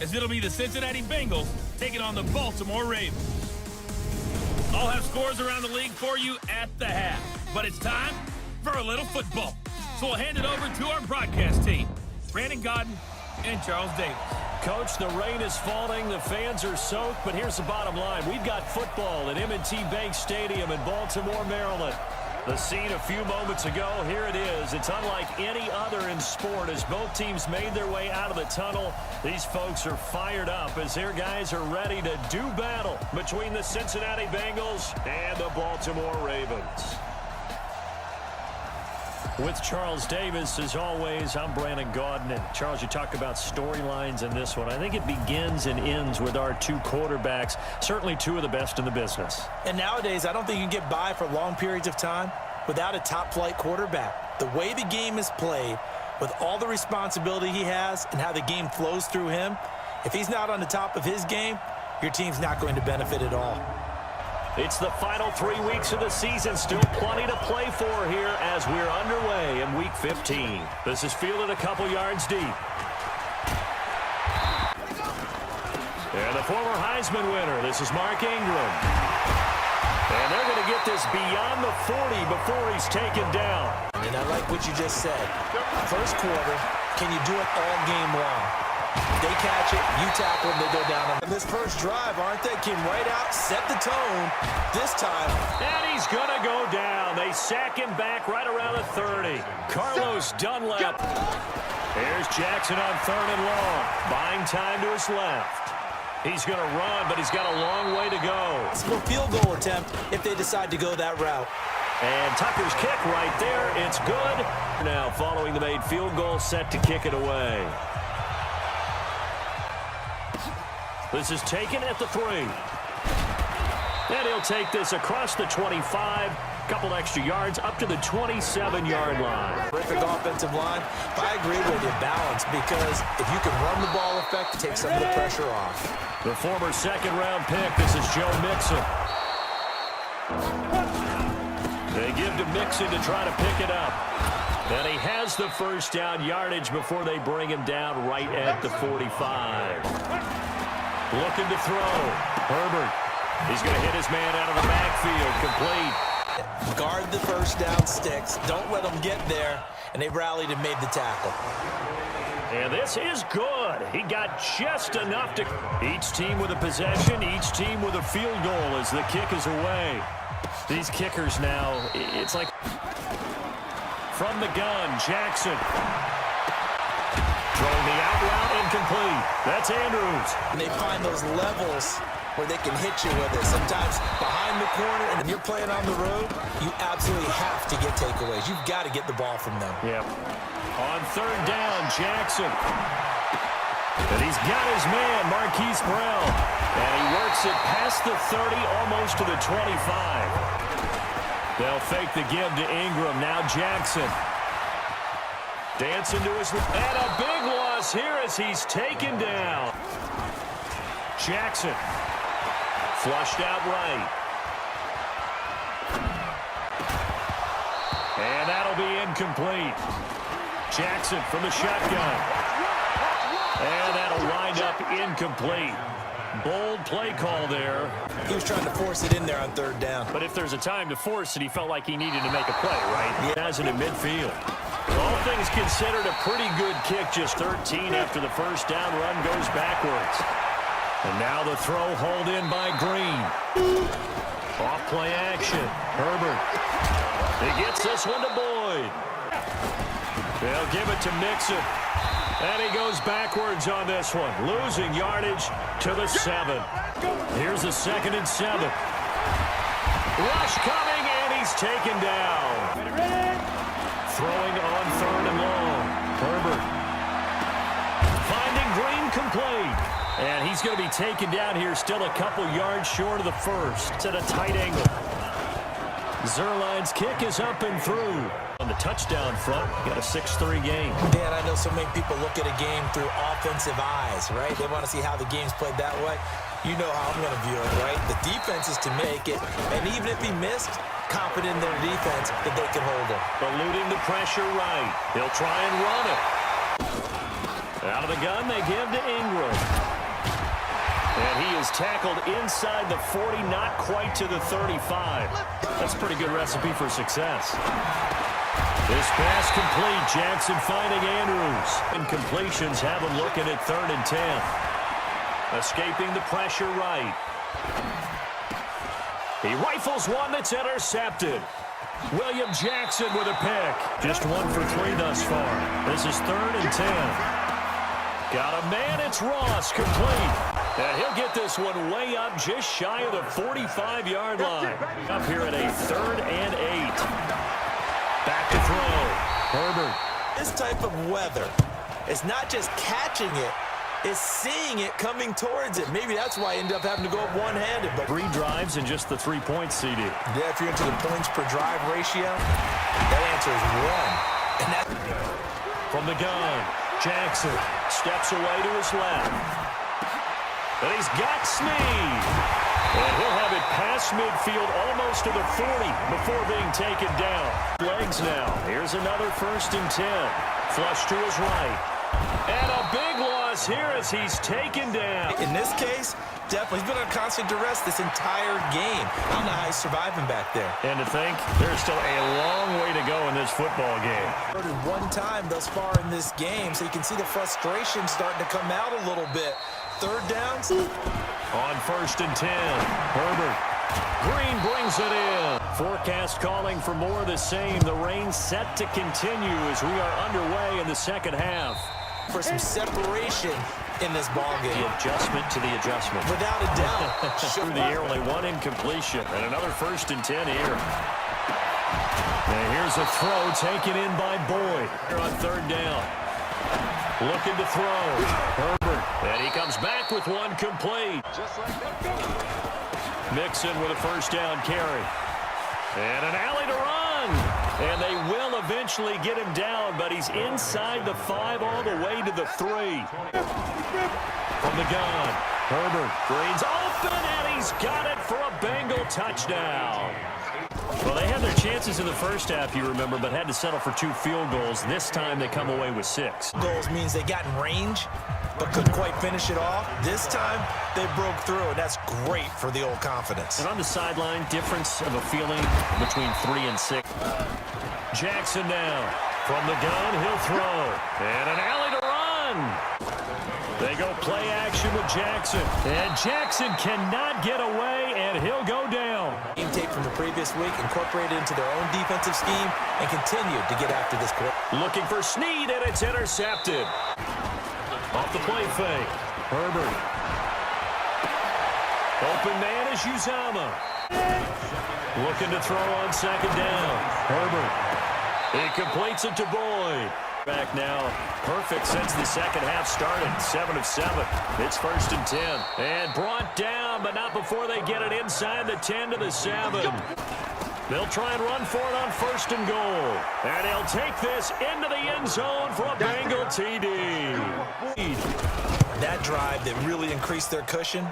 as it'll be the Cincinnati Bengals taking on the Baltimore Ravens. I'll have scores around the league for you at the half, but it's time for a little football. So we'll hand it over to our broadcast team, Brandon Godden and Charles Davis. Coach, the rain is falling, the fans are soaked, but here's the bottom line. We've got football at M&T Bank Stadium in Baltimore, Maryland. The scene a few moments ago, here it is. It's unlike any other in sport as both teams made their way out of the tunnel. These folks are fired up as their guys are ready to do battle between the Cincinnati Bengals and the Baltimore Ravens. With Charles Davis, as always, I'm Brandon Godden. And Charles, you talk about storylines in this one. I think it begins and ends with our two quarterbacks, certainly two of the best in the business. And nowadays, I don't think you can get by for long periods of time without a top-flight quarterback. The way the game is played, with all the responsibility he has and how the game flows through him, if he's not on the top of his game, your team's not going to benefit at all. It's the final 3 weeks of the season. Still plenty to play for here as we're underway in Week 15. This is fielded a couple yards deep. And the former Heisman winner, this is Mark Ingram. And they're going to get this beyond the 40 before he's taken down. And I like what you just said. First quarter, can you do it all game long? They catch it, you tackle them, they go down. On this first drive, aren't they? Came right out, set the tone. This time. And he's going to go down. They sack him back right around the 30. Carlos Dunlap. There's Jackson on 3rd and long. Buying time to his left. He's going to run, but he's got a long way to go. It's a field goal attempt if they decide to go that route. And Tucker's kick right there. It's good. Now following the made field goal, set to kick it away. This is taken at the 3. And he'll take this across the 25. Couple extra yards up to the 27-yard line. Terrific offensive line. But I agree with you, balance, because if you can run the ball effective, take some of the pressure off. The former second-round pick, this is Joe Mixon. They give to Mixon to try to pick it up. And he has the first down yardage before they bring him down right at the 45. Looking to throw. Herbert. He's going to hit his man out of the backfield. Complete. Guard the first down sticks. Don't let them get there. And they rallied and made the tackle. And this is good. He got just enough to... Each team with a possession, each team with a field goal as the kick is away. These kickers now, it's like... From the gun, Jackson. Throwing the out route, incomplete. That's Andrews. And they find those levels where they can hit you with it. Sometimes behind the corner, and if you're playing on the road, you absolutely have to get takeaways. You've got to get the ball from them. Yep. On 3rd down, Jackson. And he's got his man, Marquise Brown. And he works it past the 30, almost to the 25. They'll fake the give to Ingram. Now Jackson. Dancing to his... And a big loss here as he's taken down. Jackson. Flushed out right. And that'll be incomplete. Jackson from the shotgun. And that'll wind up incomplete. Bold play call there. He was trying to force it in there on 3rd down. But if there's a time to force it, he felt like he needed to make a play, right? He has it in midfield. All things considered, a pretty good kick, just 13 after the first down run goes backwards. And now the throw hauled in by Green. Off play action. Herbert. He gets this one to Boyd. They'll give it to Mixon. And he goes backwards on this one. Losing yardage to the 7. Here's the 2nd and 7. Rush coming, and he's taken down. Throwing on 3rd and long. Herbert. Finding Green complete. And he's going to be taken down here, still a couple yards short of the first. It's at a tight angle. Zerline's kick is up and through. On the touchdown front, got a 6-3 game. Dan, I know so many people look at a game through offensive eyes, right? They want to see how the game's played that way. You know how I'm going to view it, right? The defense is to make it, and even if he missed, confident in their defense that they can hold him. Eluding the pressure right. He'll try and run it. Out of the gun, they give to Ingram. And he is tackled inside the 40, not quite to the 35. That's a pretty good recipe for success. This pass complete. Jackson finding Andrews. Incompletions have him looking at 3rd and 10. Escaping the pressure right. He rifles one that's intercepted. William Jackson with a pick. Just 1 for 3 thus far. This is 3rd and 10. Got a man. It's Ross. Complete. And he'll get this one way up just shy of the 45-yard line. Up here at a 3rd and 8. Back to throw. Herbert. This type of weather, it's not just catching it, it's seeing it coming towards it. Maybe that's why I ended up having to go up one-handed. But 3 drives and just the 3 points, CD. Yeah, if you're into the points per drive ratio, that answer is 1. And that from the gun, Jackson steps away to his left. And he's got Snead. And he'll have it past midfield almost to the 40 before being taken down. Legs now. Here's another 1st and 10. Flush to his right. And a big loss here as he's taken down. In this case, definitely, he's been on constant duress this entire game. I don't know how he's surviving back there. And to think, there's still a long way to go in this football game. One time thus far in this game, so you can see the frustration starting to come out a little bit. 3rd downs. On 1st and 10, Herbert. Green brings it in. Forecast calling for more of the same. The rain set to continue as we are underway in the 2nd half. For some separation in this ball game. The adjustment to the adjustment. Without a doubt. Through the air, only 1 incompletion. And another 1st and 10 here. And here's a throw taken in by Boyd. Here on 3rd down. Looking to throw. Herbert. And he comes back with one complete. Mixon with a 1st down carry. And an alley to run. And they will eventually get him down, but he's inside the 5 all the way to the 3. From the gun, Herbert. Green's open, and he's got it for a Bengal touchdown. Well, they had their chances in the 1st half, you remember, but had to settle for 2 field goals. This time they come away with 6. Goals means they got in range, but couldn't quite finish it off. This time, they broke through, and that's great for the old confidence. And on the sideline, difference of a feeling between 3 and 6. Jackson now. From the gun, he'll throw. And an alley to run. They go play action with Jackson. And Jackson cannot get away, and he'll go down. Game tape from the previous week incorporated into their own defensive scheme and continued to get after this quarter. Looking for Snead, and it's intercepted. Off the play fake. Herbert. Open man is Uzama. Looking to throw on 2nd down. Herbert. He completes it to Boyd. Back now. Perfect since the 2nd half started. 7 of 7. It's 1st and 10. And brought down, but not before they get it inside the 10 to the 7. They'll try and run for it on 1st and goal. And he'll take this into the end zone for a Bengal TD. That drive that really increased their cushion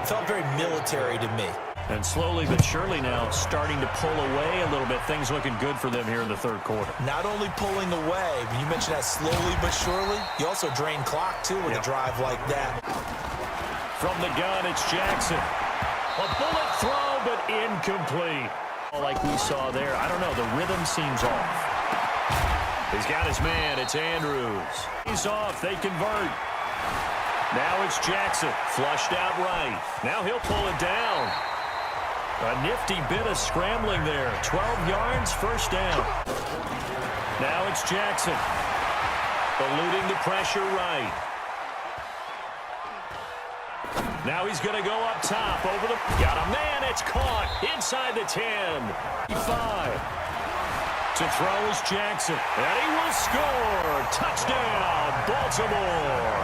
felt very military to me. And slowly but surely now starting to pull away a little bit. Things looking good for them here in the 3rd quarter. Not only pulling away, but you mentioned that slowly but surely. You also drain clock, too, with a drive like that. From the gun, it's Jackson. A bullet throw, but incomplete. Like we saw there, I don't know, the rhythm seems off. He's got his man, it's Andrews. He's off, they convert. Now it's Jackson, flushed out right. Now he'll pull it down. A nifty bit of scrambling there. 12 yards, 1st down. Now it's Jackson. Eluding the pressure right. Now he's going to go up top over the... Got a man, it's caught inside the 10. 5. To throw is Jackson. And he will score. Touchdown, Baltimore.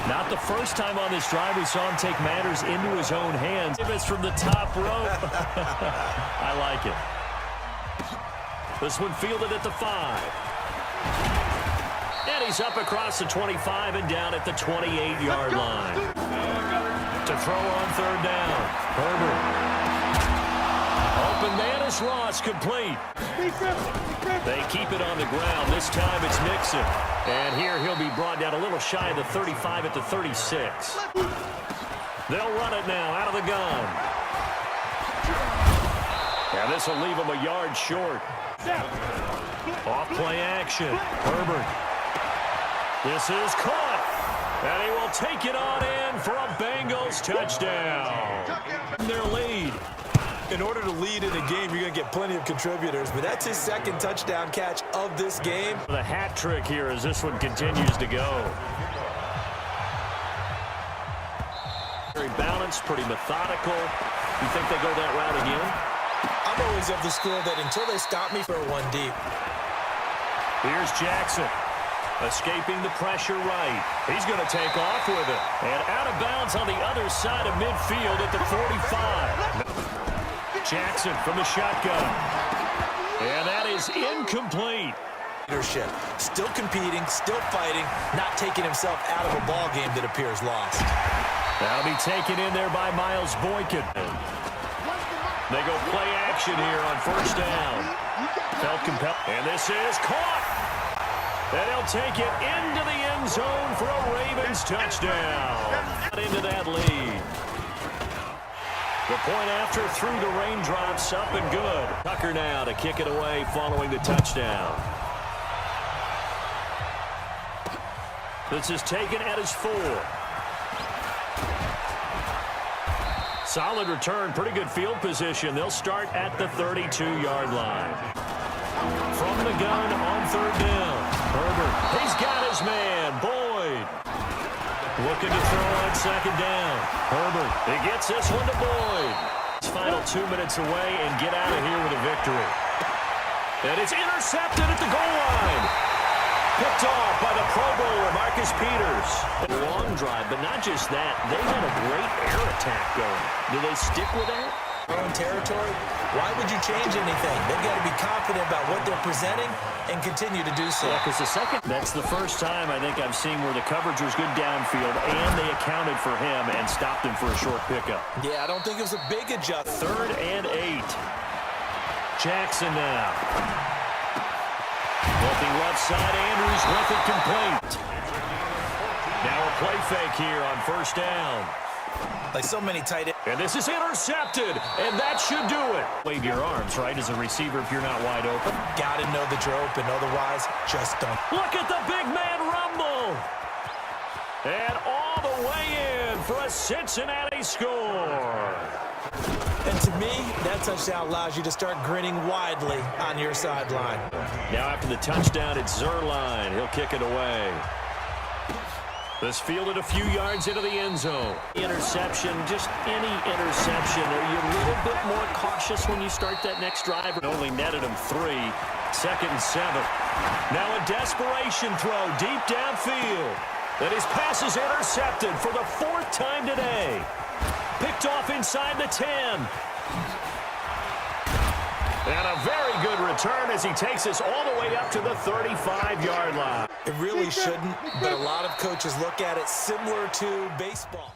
Not the first time on this drive we saw him take matters into his own hands. It's from the top rope. I like it. This one fielded at the 5. And he's up across the 25 and down at the 28-yard line. To throw on 3rd down. Herbert. open man is lost complete. They keep it on the ground. This time it's Mixon. And here he'll be brought down a little shy of the 35 at the 36. They'll run it now out of the gun. And this will leave him a yard short. Off play action. Herbert. This is caught. And he will take it on in for a Bengals touchdown. Their lead. In order to lead in a game, you're going to get plenty of contributors, but that's his second touchdown catch of this game. The hat trick here as this one continues to go. Very balanced, pretty methodical. You think they go that route again? I'm always of the school that until they stop me for a one deep. Here's Jackson. Escaping the pressure right. He's going to take off with it. And out of bounds on the other side of midfield at the 45. Jackson from the shotgun. And that is incomplete. Leadership. Still competing, still fighting, not taking himself out of a ball game that appears lost. That'll be taken in there by Miles Boykin. They go play action here on first down. Felt compelled. And this is caught. And he'll take it into the end zone for a Ravens touchdown. Into that lead. The point after through the raindrops, up and good. Tucker now to kick it away following the touchdown. This is taken at his 4. Solid return, pretty good field position. They'll start at the 32-yard line. From the gun on third down. Herbert, he's got his man, Boyd. Looking to throw on second down. Herbert, he gets this one to Boyd. His final 2 minutes away and get out of here with a victory. And it's intercepted at the goal line. Picked off by the Pro Bowler, Marcus Peters. A long drive, but not just that. They had a great air attack going. Do they stick with that? Their own territory? Why would you change anything? They've got to be confident about what they're presenting and continue to do so. Yeah, because that's the first time I think I've seen where the coverage was good downfield and they accounted for him and stopped him for a short pickup. Yeah, I don't think it was a big adjustment. 3rd and 8. Jackson now. Looking left side, Andrews with it complete. Now a play fake here on first down. Like so many tight ends. And this is intercepted, and that should do it. Wave your arms, right, as a receiver if you're not wide open. Got to know that you're open, otherwise, just don't. Look at the big man rumble. And all the way in for a Cincinnati score. And to me, that touchdown allows you to start grinning widely on your sideline. Now after the touchdown, it's Zerline. He'll kick it away. This fielded a few yards into the end zone. Interception, just any interception. Are you a little bit more cautious when you start that next drive? It only netted him 3. 2nd and 7. Now a desperation throw deep downfield. And his pass is intercepted for the 4th time today. Picked off inside the 10. And a very good return as he takes us all the way up to the 35-yard line. It really shouldn't, but a lot of coaches look at it similar to baseball.